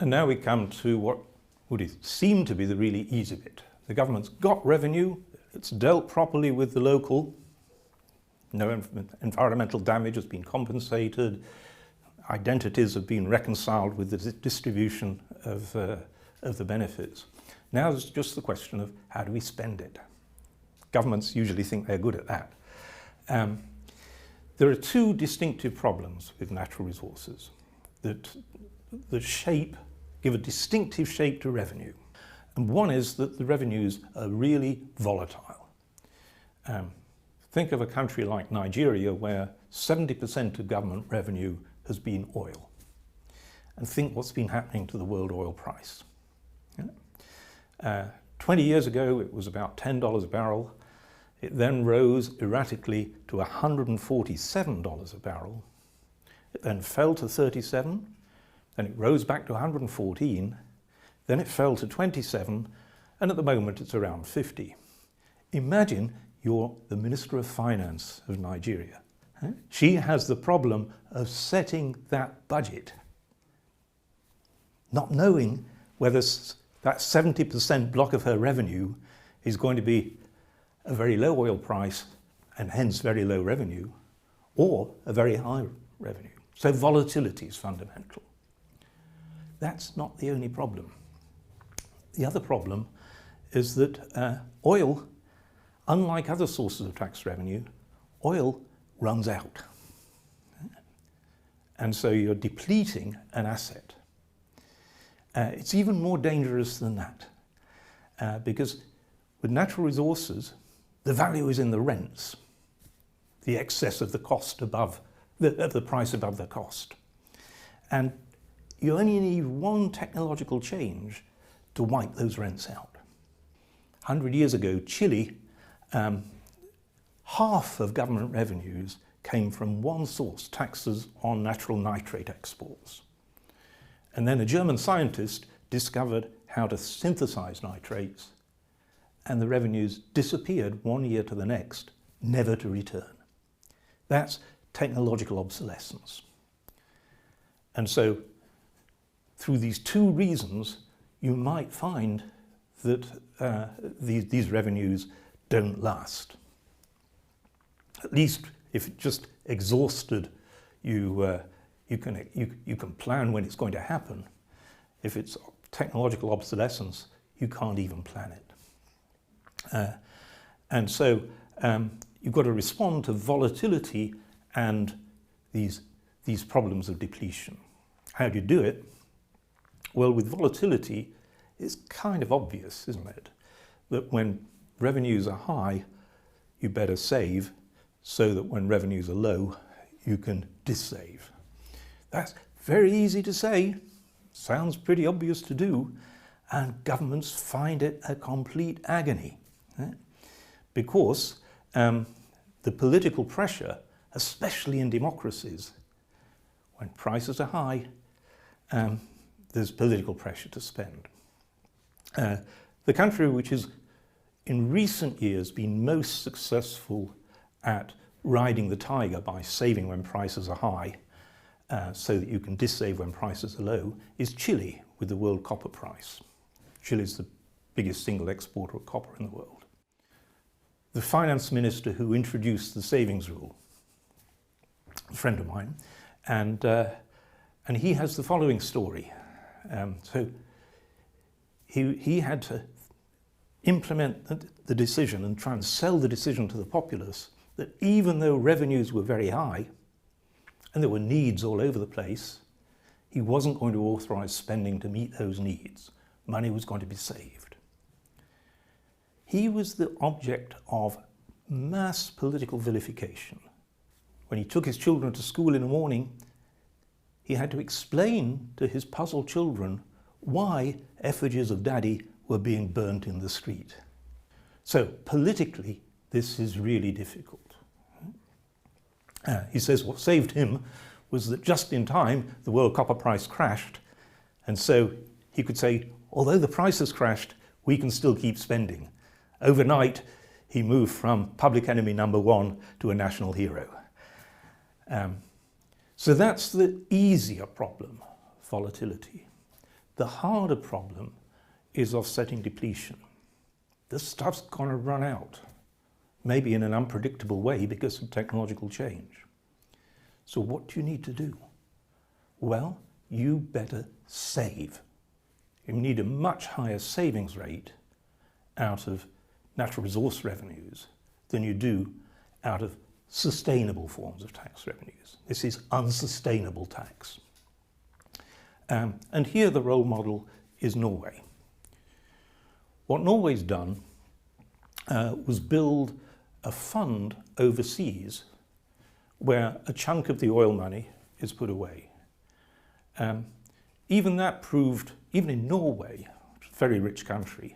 And now we come to what would seem to be the really easy bit. The government's got revenue, it's dealt properly with the local, no environmental damage has been compensated, identities have been reconciled with the distribution of the benefits. Now it's just the question of how do we spend it. Governments usually think they're good at that. There are two distinctive problems with natural resources that give a distinctive shape to revenue. And one is that the revenues are really volatile. Think of a country like Nigeria where 70% of government revenue has been oil. And think what's been happening to the world oil price. 20 years ago it was about $10 a barrel. It then rose erratically to $147 a barrel. It then fell to 37, then it rose back to 114, then it fell to 27, and at the moment it's around 50. Imagine you're the Minister of Finance of Nigeria. She has the problem of setting that budget, not knowing whether that 70% block of her revenue is going to be a very low oil price and hence very low revenue, or a very high revenue. So volatility is fundamental. That's not the only problem. The other problem is that oil, unlike other sources of tax revenue, oil runs out. And so you're depleting an asset. It's even more dangerous than that, because with natural resources, the value is in the rents, the excess of the cost above, the price above the cost. And you only need one technological change to wipe those rents out. 100 years ago, Chile, half of government revenues came from one source, taxes on natural nitrate exports. And then a German scientist discovered how to synthesize nitrates, and the revenues disappeared 1 year to the next, never to return. That's technological obsolescence. And so, through these two reasons, you might find that these revenues don't last. At least if just exhausted, you can plan when it's going to happen. If it's technological obsolescence, you can't even plan it. And so you've got to respond to volatility and these problems of depletion. How do you do it? Well, with volatility, it's kind of obvious, isn't it? That when revenues are high, you better save, so that when revenues are low, you can dissave. That's very easy to say, sounds pretty obvious to do, and governments find it a complete agony. Because the political pressure, especially in democracies, when prices are high, there's political pressure to spend. The country which has in recent years been most successful at riding the tiger by saving when prices are high, so that you can dissave when prices are low, is Chile with the world copper price. Chile is the biggest single exporter of copper in the world. The finance minister who introduced the savings rule, a friend of mine, and he has the following story. So he had to implement the decision and try and sell the decision to the populace that even though revenues were very high and there were needs all over the place, he wasn't going to authorize spending to meet those needs. Money was going to be saved. He was the object of mass political vilification. When he took his children to school in the morning, he had to explain to his puzzled children why effigies of Daddy were being burnt in the street. So politically, this is really difficult. He says what saved him was that just in time the world copper price crashed, and so he could say, although the price has crashed, we can still keep spending. Overnight, he moved from public enemy number one to a national hero. So that's the easier problem, volatility. The harder problem is offsetting depletion. This stuff's going to run out, maybe in an unpredictable way because of technological change. So what do you need to do? Well, you better save. You need a much higher savings rate out of natural resource revenues than you do out of sustainable forms of tax revenues. This is unsustainable tax. And here the role model is Norway. What Norway's done was build a fund overseas where a chunk of the oil money is put away. Even that proved, even in Norway, a very rich country,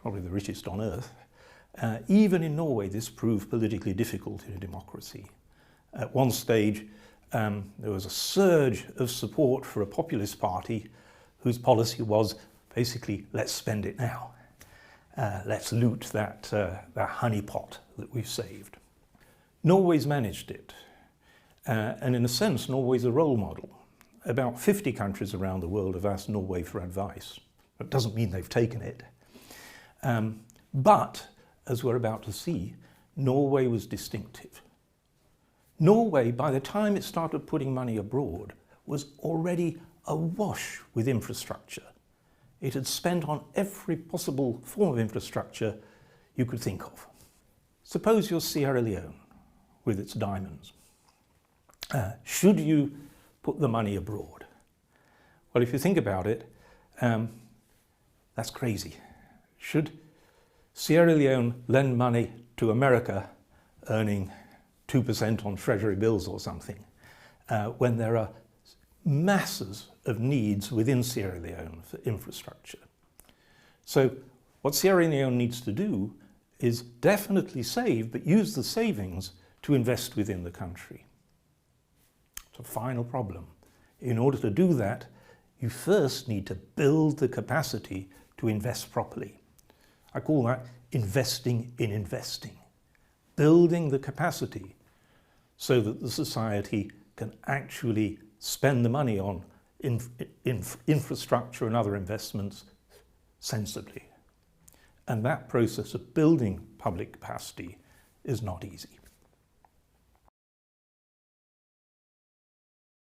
probably the richest on earth, even in Norway this proved politically difficult in a democracy. At one stage there was a surge of support for a populist party whose policy was basically, let's spend it now. Let's loot that honeypot that we've saved. Norway's managed it. And in a sense, Norway's a role model. About 50 countries around the world have asked Norway for advice. That doesn't mean they've taken it. But, as we're about to see, Norway was distinctive. Norway, by the time it started putting money abroad, was already awash with infrastructure. It had spent on every possible form of infrastructure you could think of. Suppose you're Sierra Leone with its diamonds. Should you put the money abroad? Well, if you think about it, that's crazy. Should Sierra Leone lend money to America earning 2% on treasury bills or something, when there are masses of needs within Sierra Leone for infrastructure? So what Sierra Leone needs to do is definitely save, but use the savings to invest within the country. It's a final problem. In order to do that, you first need to build the capacity to invest properly. I call that investing in investing. Building the capacity so that the society can actually spend the money on infrastructure and other investments sensibly. And that process of building public capacity is not easy.